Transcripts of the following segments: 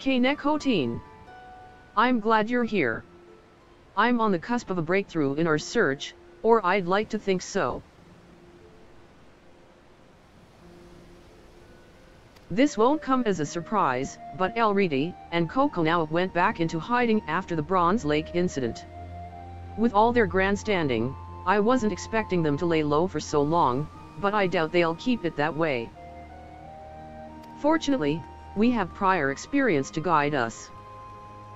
Khpein. I'm glad you're here. I'm on the cusp of a breakthrough in our search, or I'd like to think so. This won't come as a surprise, but Ellerete and Coco now went back into hiding after the Bronze Lake incident. With all their grandstanding, I wasn't expecting them to lay low for so long, but I doubt they'll keep it that way. Fortunately, we have prior experience to guide us.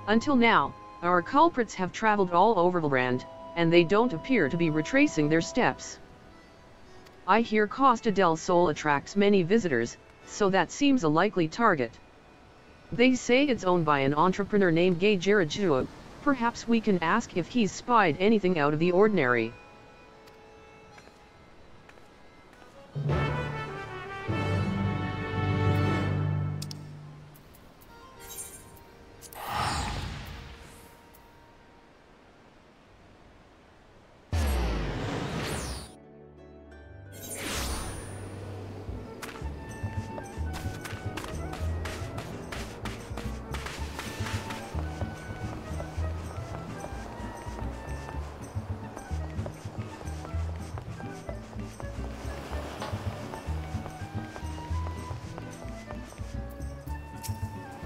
Until now, our culprits have traveled all over Valrand, and they don't appear to be retracing their steps. I hear Costa del Sol attracts many visitors, so that seems a likely target. They say it's owned by an entrepreneur named Gay. Perhaps we can ask if he's spied anything out of the ordinary.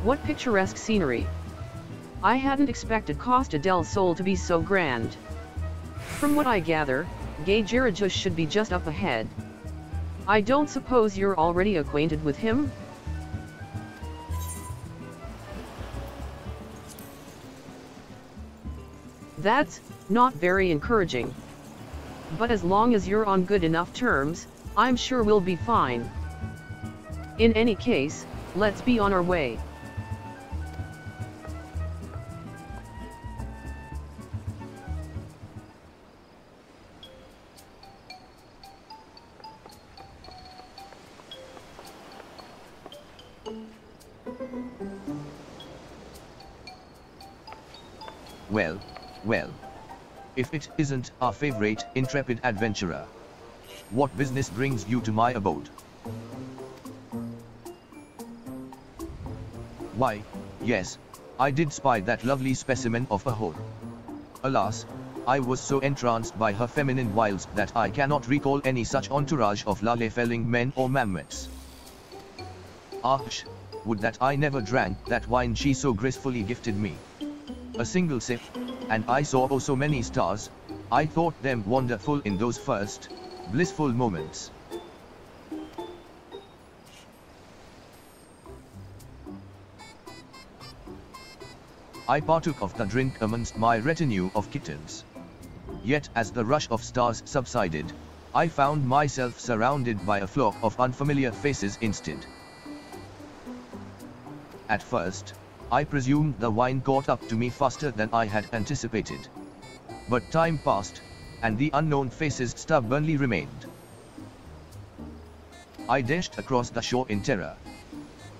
What picturesque scenery! I hadn't expected Costa del Sol to be so grand. From what I gather, Gay should be just up ahead. I don't suppose you're already acquainted with him? That's not very encouraging. But as long as you're on good enough terms, I'm sure we'll be fine. In any case, let's be on our way. Well. If it isn't our favorite intrepid adventurer. What business brings you to my abode? Why, yes, I did spy that lovely specimen of a horde. Alas, I was so entranced by her feminine wiles that I cannot recall any such entourage of lale-felling men or mammoths. Arch, would that I never drank that wine she so gracefully gifted me. A single sip, and I saw oh so many stars. I thought them wonderful in those first, blissful moments. I partook of the drink amongst my retinue of kittens. Yet as the rush of stars subsided, I found myself surrounded by a flock of unfamiliar faces instead. At first, I presumed the wine caught up to me faster than I had anticipated. But time passed, and the unknown faces stubbornly remained. I dashed across the shore in terror.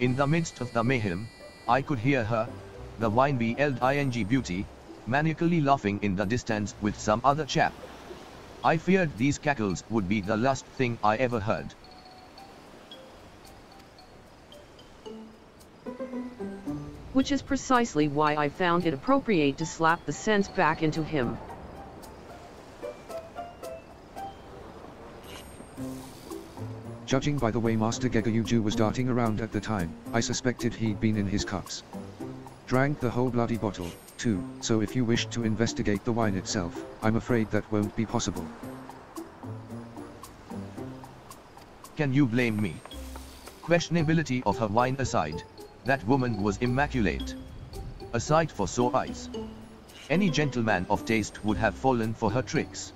In the midst of the mayhem, I could hear her, the wine-veiled beauty, maniacally laughing in the distance with some other chap. I feared these cackles would be the last thing I ever heard. Which is precisely why I found it appropriate to slap the sense back into him. Judging by the way Master Gegayuju was darting around at the time, I suspected he'd been in his cups. Drank the whole bloody bottle, too, so if you wish to investigate the wine itself, I'm afraid that won't be possible. Can you blame me? Questionability of her wine aside, that woman was immaculate. A sight for sore eyes. Any gentleman of taste would have fallen for her tricks.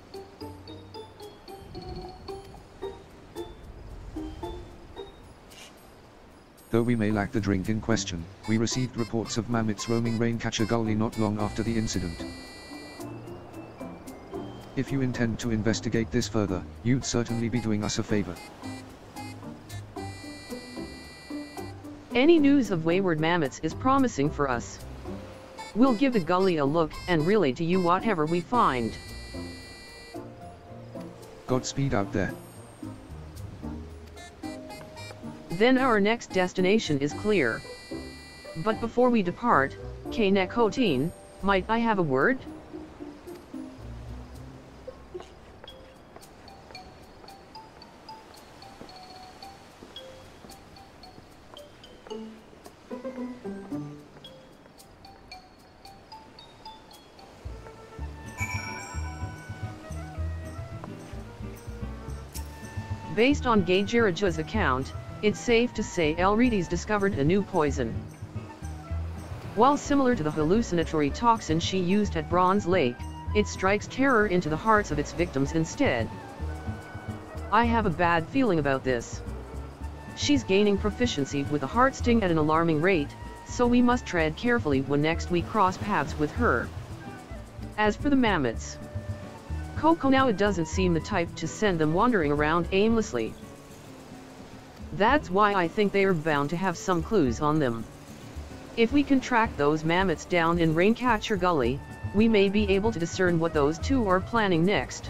Though we may lack the drink in question, we received reports of mammoths roaming Raincatcher Gully not long after the incident. If you intend to investigate this further, you'd certainly be doing us a favor. Any news of wayward mammoths is promising for us. We'll give the gully a look and relay to you whatever we find. Godspeed out there. Then our next destination is clear. But before we depart, Khpein, might I have a word? Based on Gajiraja's account, it's safe to say Ellerete's discovered a new poison. While similar to the hallucinatory toxin she used at Bronze Lake, it strikes terror into the hearts of its victims instead. I have a bad feeling about this. She's gaining proficiency with the Heartsting at an alarming rate, so we must tread carefully when next we cross paths with her. As for the mammoths, Kokonawa doesn't seem the type to send them wandering around aimlessly. That's why I think they are bound to have some clues on them. If we can track those mammoths down in Raincatcher Gully, we may be able to discern what those two are planning next.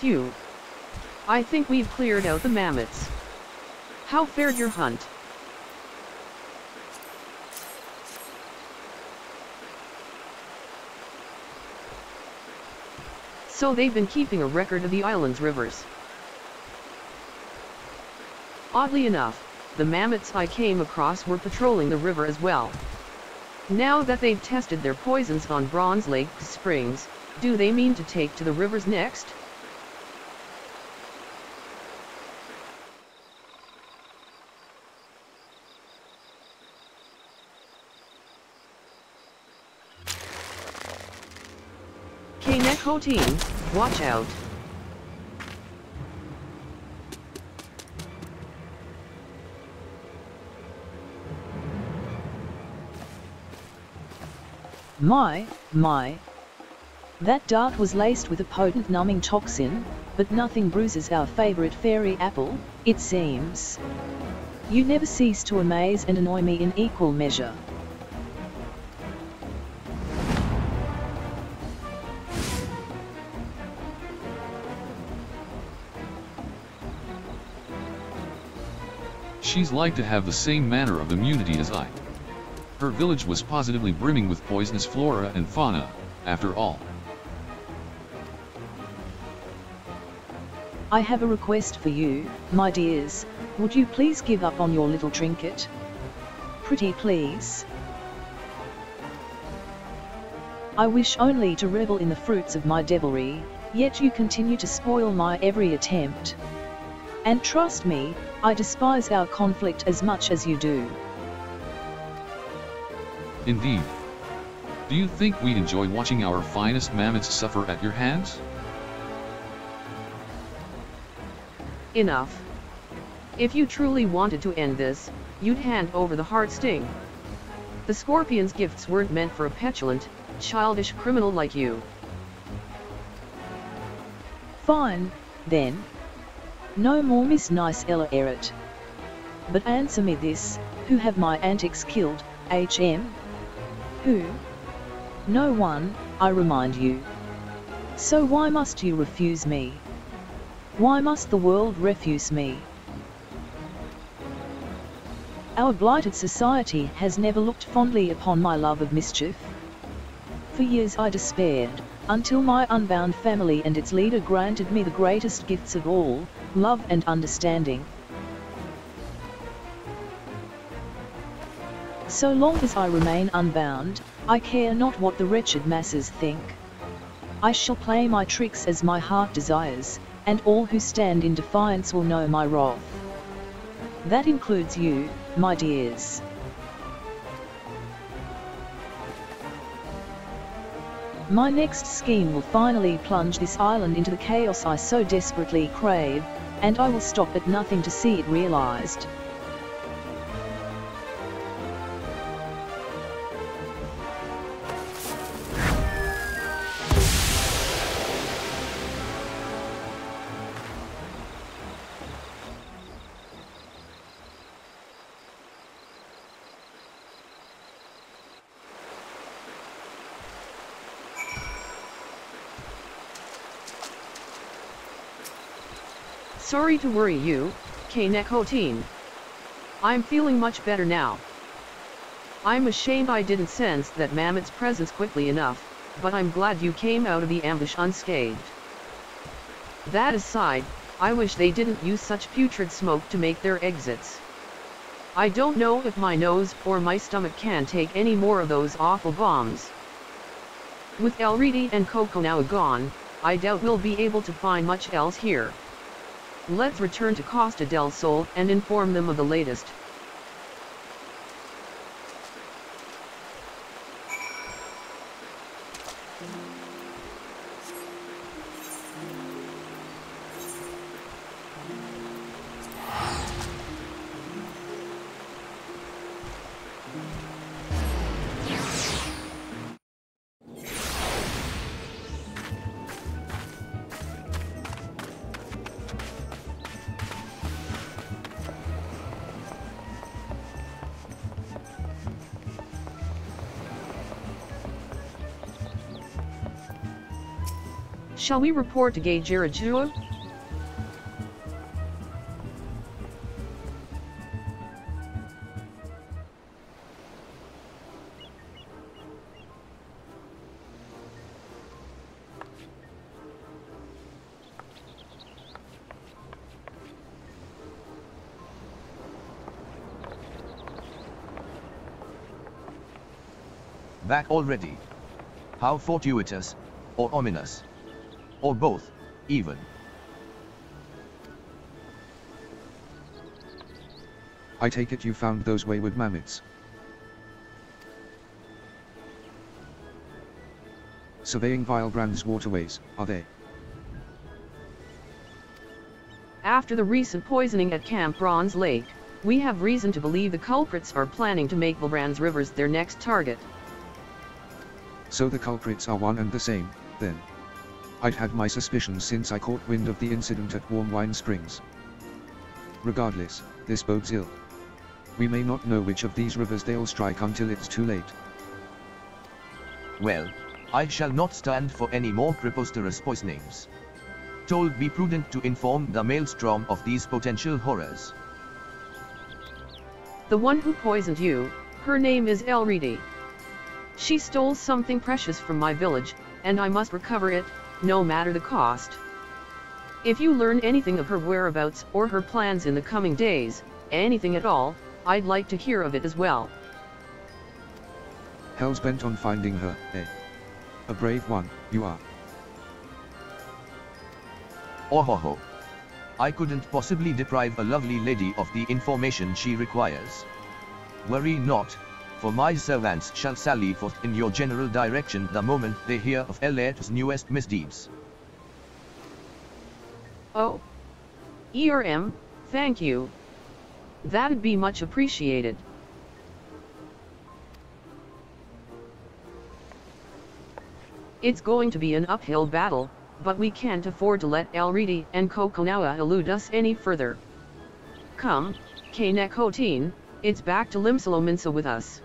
Phew. I think we've cleared out the mammoths. How fared your hunt? So they've been keeping a record of the island's rivers. Oddly enough, the mammoths I came across were patrolling the river as well. Now that they've tested their poisons on Bronze Lake springs, do they mean to take to the rivers next? Khpein, watch out. My. That dart was laced with a potent numbing toxin, but nothing bruises our favorite fairy apple, it seems. You never cease to amaze and annoy me in equal measure. She's like to have the same manner of immunity as I. Her village was positively brimming with poisonous flora and fauna, after all. I have a request for you, my dears. Would you please give up on your little trinket? Pretty please. I wish only to revel in the fruits of my devilry, yet you continue to spoil my every attempt. And trust me, I despise our conflict as much as you do. Indeed. Do you think we'd enjoy watching our finest mammoths suffer at your hands? Enough. If you truly wanted to end this, you'd hand over the Heartsting. The Scorpion's gifts weren't meant for a petulant, childish criminal like you. Fine, then. No more Miss Nice Ellerete. But answer me this, who have my antics killed, HM? Who? No one, I remind you. So why must you refuse me? Why must the world refuse me? Our blighted society has never looked fondly upon my love of mischief. For years I despaired, until my unbound family and its leader granted me the greatest gifts of all, love and understanding. So long as I remain unbound, I care not what the wretched masses think. I shall play my tricks as my heart desires, and all who stand in defiance will know my wrath. That includes you, my dears. My next scheme will finally plunge this island into the chaos I so desperately crave, and I will stop at nothing to see it realized. Sorry to worry you, Khpein. I'm feeling much better now. I'm ashamed I didn't sense that Mammoth's presence quickly enough, but I'm glad you came out of the ambush unscathed. That aside, I wish they didn't use such putrid smoke to make their exits. I don't know if my nose or my stomach can take any more of those awful bombs. With Ellerete and Coco now gone, I doubt we'll be able to find much else here. Let's return to Costa del Sol and inform them of the latest. Shall we report to Gajerajua? Back already? How fortuitous, or ominous. Or both, even. I take it you found those wayward mammoths. Surveying Vilebrand's waterways, are they? After the recent poisoning at Camp Bronze Lake, we have reason to believe the culprits are planning to make Vilebrand's rivers their next target. So the culprits are one and the same, then. I'd had my suspicions since I caught wind of the incident at Warm Wine Springs. Regardless, this bodes ill. We may not know which of these rivers they'll strike until it's too late. Well, I shall not stand for any more preposterous poisonings. Told be prudent to inform the maelstrom of these potential horrors. The one who poisoned you, Her name is Ellerete. She stole something precious from my village, and I must recover it, no matter the cost. If you learn anything of her whereabouts or her plans in the coming days, anything at all, I'd like to hear of it as well. Hell's bent on finding her, eh? A brave one, you are. Oh ho ho. I couldn't possibly deprive a lovely lady of the information she requires. Worry not, for my servants shall sally forth in your general direction the moment they hear of Ellerete's newest misdeeds. Oh. Thank you. That'd be much appreciated. It's going to be an uphill battle, but we can't afford to let Ellerete and Kokonawa elude us any further. Come, Khpein, it's back to Limsa Lominsa with us.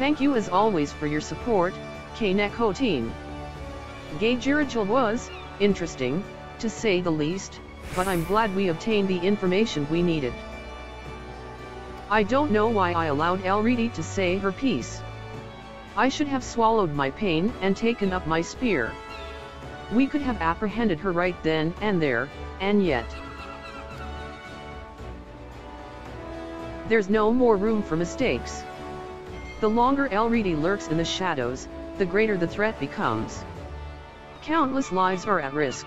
Thank you as always for your support, Khpein. Gajirajal was interesting, to say the least, but I'm glad we obtained the information we needed. I don't know why I allowed Ellerete to say her piece. I should have swallowed my pain and taken up my spear. We could have apprehended her right then and there, and yet there's no more room for mistakes. The longer Ellerete lurks in the shadows, the greater the threat becomes. Countless lives are at risk.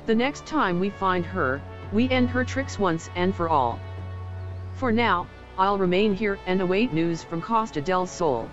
The next time we find her, we end her tricks once and for all. For now, I'll remain here and await news from Costa del Sol.